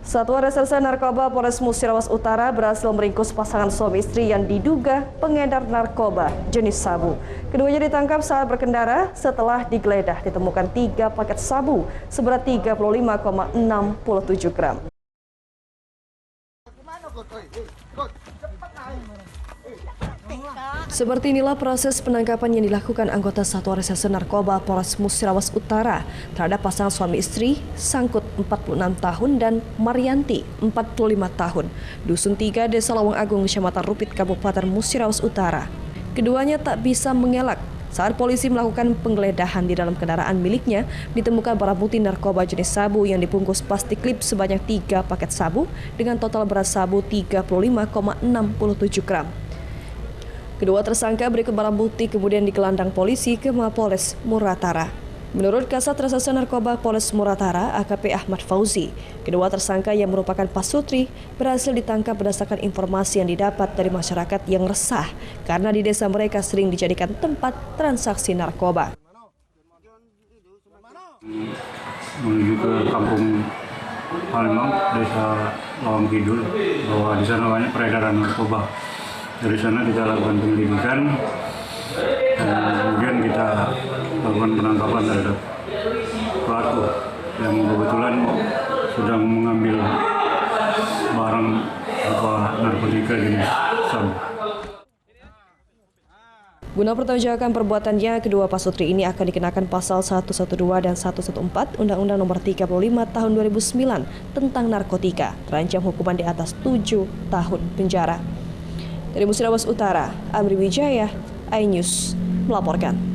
Satuan Reserse Narkoba Polres Musirawas Utara berhasil meringkus pasangan suami istri yang diduga pengedar narkoba jenis sabu. Keduanya ditangkap saat berkendara setelah digeledah ditemukan 3 paket sabu seberat 35,67 gram. Seperti inilah proses penangkapan yang dilakukan anggota Satuan Reserse Narkoba Polres Musirawas Utara terhadap pasangan suami istri Sangkut 46 tahun dan Marianti 45 tahun, Dusun 3, Desa Lawang Agung, Kecamatan Rupit, Kabupaten Musirawas Utara. Keduanya tak bisa mengelak saat polisi melakukan penggeledahan di dalam kendaraan miliknya, ditemukan barang bukti narkoba jenis sabu yang dibungkus plastik klip sebanyak 3 paket sabu dengan total berat sabu 35,67 gram. Kedua tersangka berikut barang bukti kemudian digelandang polisi ke Mapolres Muratara. Menurut Kasat Reserse Narkoba Polres Muratara, AKP Ahmad Fauzi, kedua tersangka yang merupakan pasutri berhasil ditangkap berdasarkan informasi yang didapat dari masyarakat yang resah karena di desa mereka sering dijadikan tempat transaksi narkoba. Menuju ke kampung Palembang, Desa Lawang Kidul, bahwa di sana banyak peredaran narkoba. Dari sana kita lakukan penyelidikan dan kemudian kita lakukan penangkapan terhadap pelaku yang kebetulan sedang mengambil barang berupa narkotika jenis sabu. Guna pertanggungjawaban perbuatannya, kedua pasutri ini akan dikenakan pasal 112 dan 114 Undang-Undang Nomor 35 Tahun 2009 tentang narkotika, terancam hukuman di atas 7 tahun penjara. Dari Musirawas Utara, Amri Wijaya, iNews melaporkan.